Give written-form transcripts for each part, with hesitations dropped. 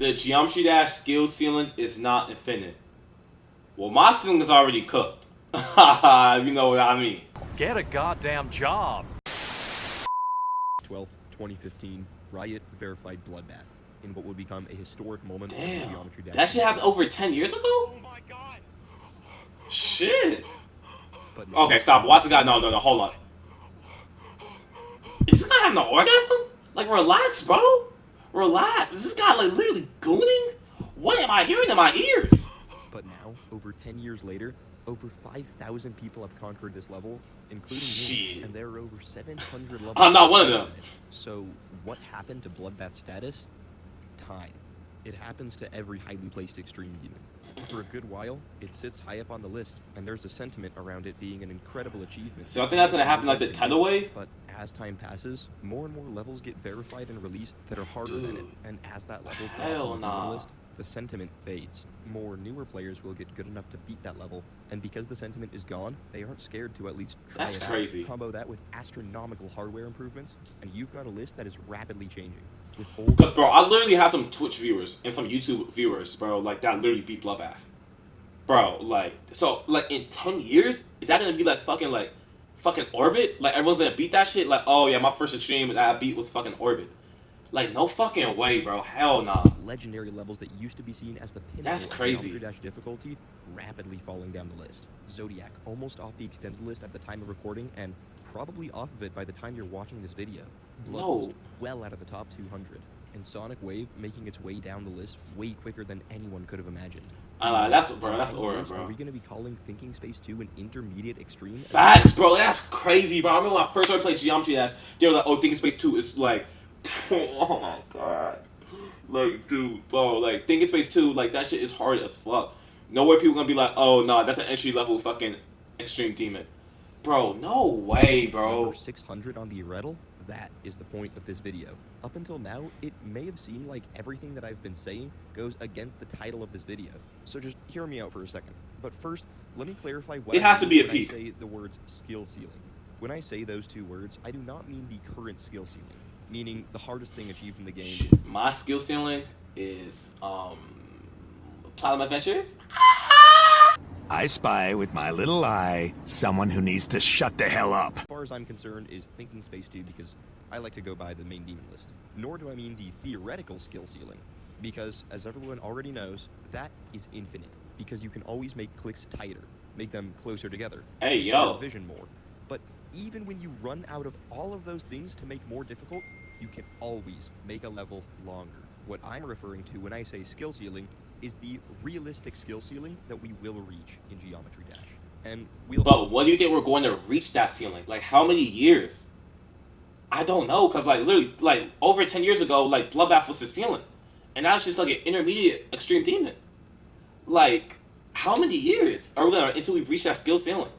The geometry dash skill ceiling is not infinite. Well, my ceiling is already cooked. You know what I mean. Get a goddamn job. 12th, 2015, Riot verified Bloodbath in what would become a historic moment. Damn, in geometry dash. that shit happened over 10 years ago? Oh my god. Shit. But Okay, stop. Why's the guy? No, hold on. Is this guy having an orgasm? Like, relax, bro. Relax. Is this guy, like, literally gooning? What am I hearing in my ears? But now, over 10 years later, over 5,000 people have conquered this level, including me, and there are over 700 levels. I'm not one of them. So, what happened to Bloodbath status? Time. It happens to every highly placed extreme demon. For a good while, it sits high up on the list, and there's a sentiment around it being an incredible achievement. So I think that's gonna happen like the tidal wave? But as time passes, more and more levels get verified and released that are harder than it, and as that level hell drops on the nah. list, the sentiment fades. More newer players will get good enough to beat that level, and because the sentiment is gone, they aren't scared to at least try That's it crazy. out. Combo that with astronomical hardware improvements, and you've got a list that is rapidly changing. Because, bro, I literally have some Twitch viewers and some YouTube viewers, bro, like, that literally beat Bloodbath. Bro, like, so, like, in 10 years, is that gonna be, like, fucking Orbit? Like, everyone's gonna beat that shit? Like, oh, yeah, my first stream that I beat was fucking Orbit. Like, no fucking way, bro. Hell nah. Legendary levels that used to be seen as the pinnacle That's of crazy. geometry dash difficulty rapidly falling down the list. Zodiac almost off the extended list at the time of recording, and probably off of it by the time you're watching this video. Bloodlust well out of the top 200, and Sonic Wave making its way down the list way quicker than anyone could have imagined. That's aura, bro. Are we gonna be calling Thinking Space 2 an intermediate extreme? Facts, bro. That's crazy, bro. I remember when I first started playing Geometry Dash, they were like, oh, Thinking Space 2 is like, oh my god. Like, dude, bro, like, Thinking Space 2, like, that shit is hard as fuck. No way people gonna be like, oh, no, that's an entry level fucking extreme demon. Bro, no way, bro. Number 600 on the Riddle? That is the point of this video. Up until now, it may have seemed like everything that I've been saying goes against the title of this video. So just hear me out for a second. But first, let me clarify what it has to be a when peak. I say the words skill ceiling. When I say those two words, I do not mean the current skill ceiling, meaning the hardest thing achieved in the game. My skill ceiling is, Platinum Adventures. I spy with my little eye someone who needs to shut the hell up. As far as I'm concerned is Thinking Space 2 because I like to go by the main demon list. Nor do I mean the theoretical skill ceiling, because as everyone already knows, that is infinite, because you can always make clicks tighter, make them closer together, Hey, yo. vision more. But even when you run out of all of those things to make more difficult, you can always make a level longer. What I'm referring to when I say skill ceiling is the realistic skill ceiling that we will reach in Geometry Dash. And we'll... But what do you think we're going to reach that ceiling? Like, how many years? I don't know, because, like, literally, like, over 10 years ago, like, Bloodbath was the ceiling. And now it's just, like, an intermediate extreme demon. Like, how many years are we going to, until we reach that skill ceiling?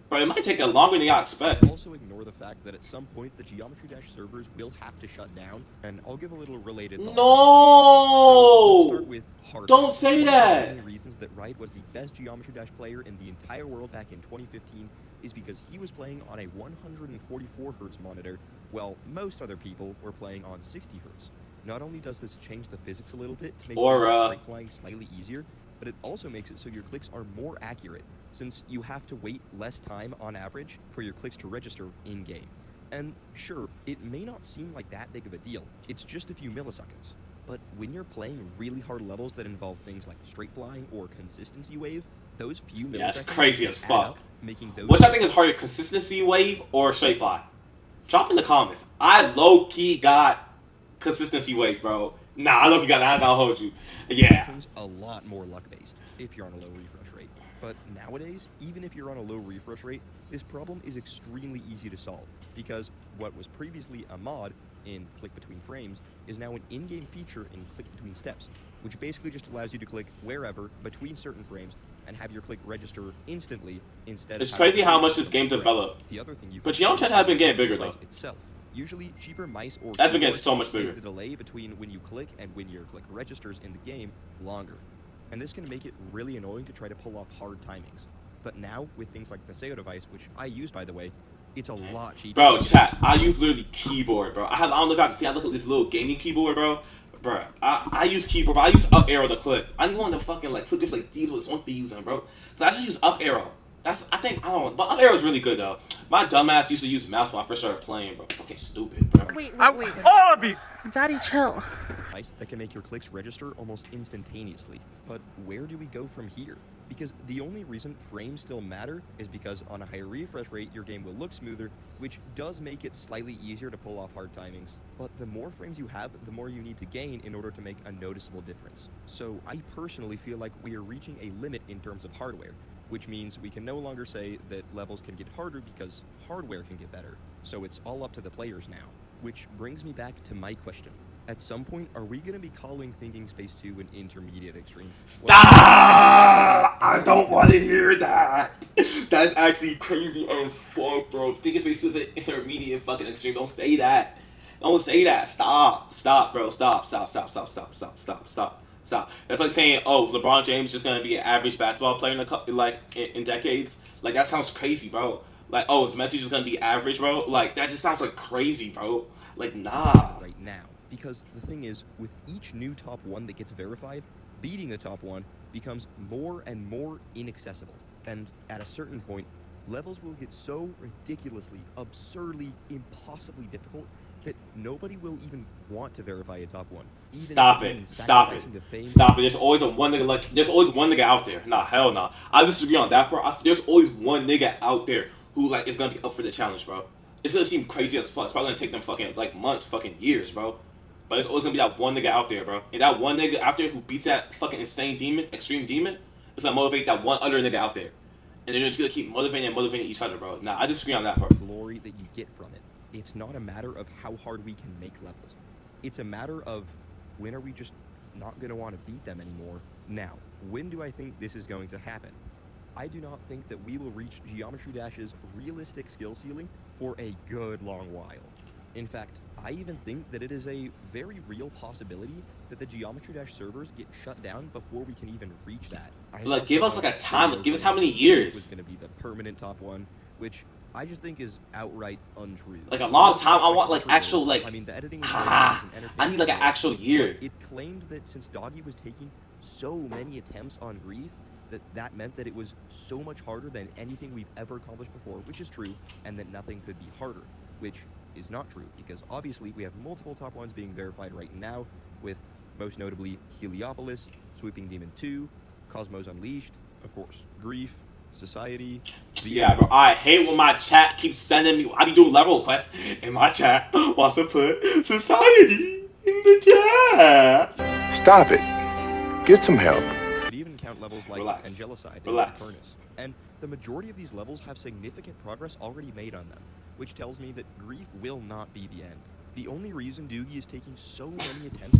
But it might take longer than y'all expect. Also ignore the fact that at some point the Geometry Dash servers will have to shut down, and I'll give a little related thought. No! So let's start with hardware. Don't say that! One of the many reasons that Riot was the best Geometry Dash player in the entire world back in 2015 is because he was playing on a 144 Hz monitor, while most other people were playing on 60 Hz. Not only does this change the physics a little bit to make straight flying slightly easier, but it also makes it so your clicks are more accurate, since you have to wait less time on average for your clicks to register in-game. And sure, it may not seem like that big of a deal, it's just a few milliseconds. But when you're playing really hard levels that involve things like straight flying or consistency wave, those few milliseconds that's crazy as fuck. up, making those... Which I think is harder, consistency wave or straight fly? Drop in the comments. I low-key got consistency wave, bro. Nah, I low-key got it. I gotta hold you. Yeah. A lot more luck-based if you're on a low refresh rate. But nowadays, even if you're on a low refresh rate, this problem is extremely easy to solve, because what was previously a mod in click between frames is now an in-game feature in click between steps, which basically just allows you to click wherever between certain frames and have your click register instantly instead It's of... crazy how much this game developed. The other thing you but Geometry has been getting bigger, though. Itself. Usually, cheaper mice or that's been getting so much bigger. The delay between when you click and when your click registers in the game longer. And this can make it really annoying to try to pull off hard timings. But now, with things like the Seo device, which I use, by the way, it's a lot cheaper. Bro, chat, I use literally keyboard, bro. I don't know if I can see, I look at this little gaming keyboard, bro. Bruh, I use keyboard, but I use up arrow to click. I need one of the fucking like clickers like these was supposed to be using, bro. So I just use up arrow. I think I don't. But up arrow is really good though. My dumbass used to use mouse when I first started playing, bro. Fucking stupid, bro. Wait. All of you! Daddy, chill. That can make your clicks register almost instantaneously. But where do we go from here? Because the only reason frames still matter is because on a higher refresh rate, your game will look smoother, which does make it slightly easier to pull off hard timings. But the more frames you have, the more you need to gain in order to make a noticeable difference. So I personally feel like we are reaching a limit in terms of hardware, which means we can no longer say that levels can get harder because hardware can get better. So it's all up to the players now. Which brings me back to my question. At some point, are we going to be calling Thinking Space 2 an intermediate extreme? Stop! I don't want to hear that. That's actually crazy as fuck, bro. Thinking Space 2 is an intermediate fucking extreme. Don't say that. Don't say that. Stop. Stop, bro. Stop. Stop. Stop. Stop. Stop. Stop. Stop. Stop. Stop. That's like saying, oh, LeBron James is just gonna be an average basketball player in decades. Like that sounds crazy, bro. Like, oh, is Messi just gonna be average, bro? Like that just sounds like crazy, bro. Like, nah. Right now. Because the thing is, with each new top 1 that gets verified, beating the top 1 becomes more and more inaccessible. And at a certain point, levels will get so ridiculously, absurdly, impossibly difficult that nobody will even want to verify a top 1. Stop it. Stop it. Stop it. There's always a one nigga there's always one nigga out there. Nah, hell nah. I disagree on that part. There's always one nigga out there who like is gonna be up for the challenge, bro. It's gonna seem crazy as fuck. It's probably gonna take them fucking like months, fucking years, bro. But there's always gonna be that one nigga out there, bro. And that one nigga out there who beats that fucking insane demon, extreme demon, is gonna motivate that one other nigga out there. And they're just gonna keep motivating each other, bro. Nah, I disagree on that part. Glory that you get from it. It's not a matter of how hard we can make levels. It's a matter of when are we just not gonna want to beat them anymore. Now, when do I think this is going to happen? I do not think that we will reach Geometry Dash's realistic skill ceiling for a good long while. In fact, I even think that it is a very real possibility that the Geometry Dash servers get shut down before we can even reach that. Like, give us like a time. Give us how many years? It was going to be the permanent top 1, which I just think is outright untrue. Like a long time. I want like actual like. I mean, the editing. I need like an actual year. It claimed that since Doggy was taking so many attempts on Grief, that meant that it was so much harder than anything we've ever accomplished before, which is true, and that nothing could be harder, which is not true, because obviously we have multiple top 1s being verified right now, with most notably Heliopolis, Sweeping Demon 2, Cosmos Unleashed, of course, Grief, Society. Yeah, bro, I hate when my chat keeps sending me. I be doing level requests, and my chat wants to put Society in the chat. Stop it. Get some help. Even count levels like Angelicide and Turnus. And the majority of these levels have significant progress already made on them, which tells me that Grief will not be the end. The only reason Doogie is taking so many attempts...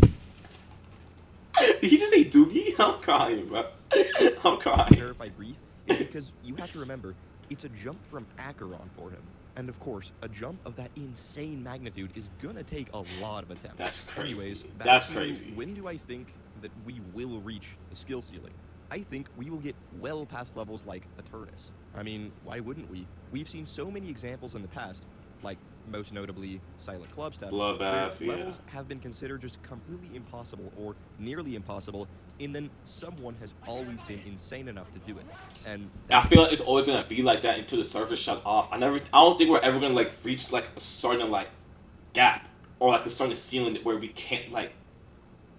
Did he just say Doogie? I'm crying, bro. I'm crying. ...verify Grief is because you have to remember, it's a jump from Acheron for him. And of course, a jump of that insane magnitude is gonna take a lot of attempts. That's crazy. Anyways, that's crazy. When do I think that we will reach the skill ceiling? I think we will get well past levels like Eternus. I mean, why wouldn't we? We've seen so many examples in the past, like most notably Silent Clubstep, Bloodbath, where levels have been considered just completely impossible or nearly impossible, and then someone has always been insane enough to do it. And I feel like it's always gonna be like that until the servers shut off. I don't think we're ever gonna like reach like a certain like gap or like a certain ceiling where we can't like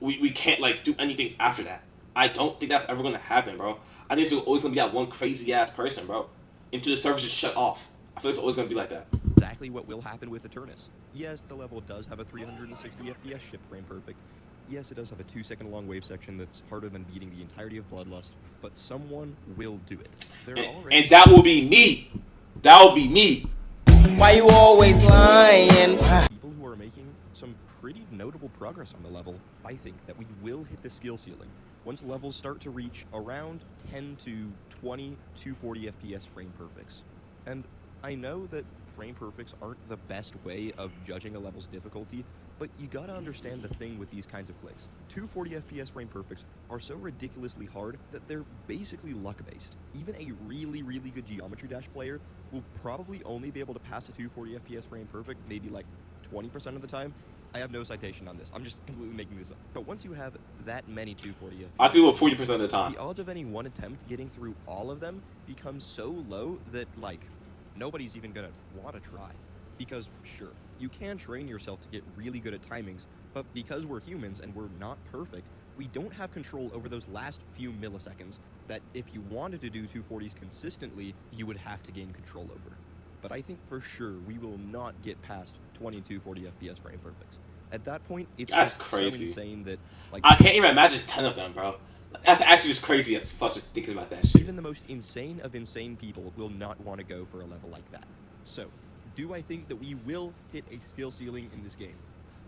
we can't like do anything after that. I don't think that's ever gonna happen, bro. I think there's always gonna be that one crazy ass person, bro, until the servers just shut off. I feel it's always gonna be like that. Exactly what will happen with Eternus. Yes, the level does have a 360 FPS ship frame perfect. Yes, it does have a 2-second long wave section that's harder than beating the entirety of Bloodlust, but someone will do it. And that will be me. That will be me. Why you always lying? People who are making some pretty notable progress on the level, I think that we will hit the skill ceiling once levels start to reach around 10 to 20 240 FPS frame perfects. And I know that frame perfects aren't the best way of judging a level's difficulty, but you gotta understand the thing with these kinds of clicks. 240 FPS frame perfects are so ridiculously hard that they're basically luck-based. Even a really, really good Geometry Dash player will probably only be able to pass a 240 FPS frame perfect maybe like 20% of the time, I have no citation on this. I'm just completely making this up. But once you have that many 240 FPS, I can go 40% of the time. the odds of any one attempt getting through all of them becomes so low that, like, nobody's even gonna want to try. Because, sure, you can train yourself to get really good at timings, but because we're humans and we're not perfect, we don't have control over those last few milliseconds that if you wanted to do 240s consistently, you would have to gain control over. But I think for sure we will not get past 20 240 FPS frame perfects. At that point, it's That's just crazy. so insane that, like, I can't even imagine 10 of them, bro. That's actually just crazy as fuck just thinking about that shit. even the most insane of insane people will not want to go for a level like that. So, do I think that we will hit a skill ceiling in this game?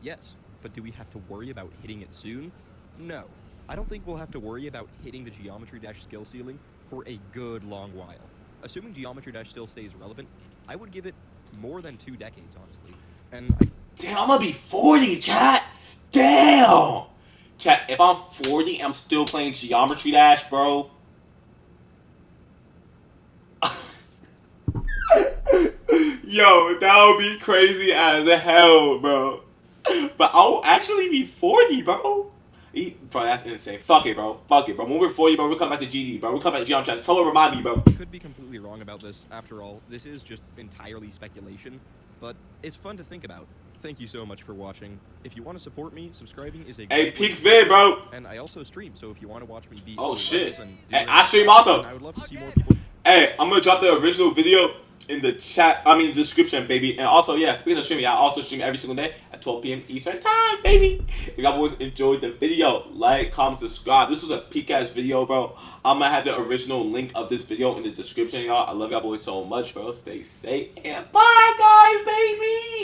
Yes. But do we have to worry about hitting it soon? No. I don't think we'll have to worry about hitting the Geometry Dash skill ceiling for a good long while. Assuming Geometry Dash still stays relevant, I would give it more than 2 decades, honestly. And Damn, I'm gonna be 40, chat. Damn. Chat, if I'm 40 and I'm still playing Geometry Dash, bro. Yo, that would be crazy as hell, bro. But I'll actually be 40, bro. Bro, that's insane. Fuck it, bro. Fuck it, bro. When we're 40, bro, we'll come back to GD, bro. We'll come back to Geometry Dash. Someone remind me, bro. I could be completely wrong about this. After all, this is just entirely speculation, but it's fun to think about. Thank you so much for watching. If you want to support me, subscribing is a Hey, great peak way to vid, bro. And I also stream, so if you want to watch me beat Oh, other shit. levels and do Hey, I random stream stuff, also. then I would love to see more people. Hey, I'm gonna drop the original video in the chat, description, baby. And also, yeah, speaking of streaming, I also stream every single day at 12 p.m. Eastern time, baby. If y'all boys enjoyed the video, like, comment, subscribe. This was a peak-ass video, bro. I'm gonna have the original link of this video in the description, y'all. I love y'all boys so much, bro. Stay safe, and bye, guys, baby!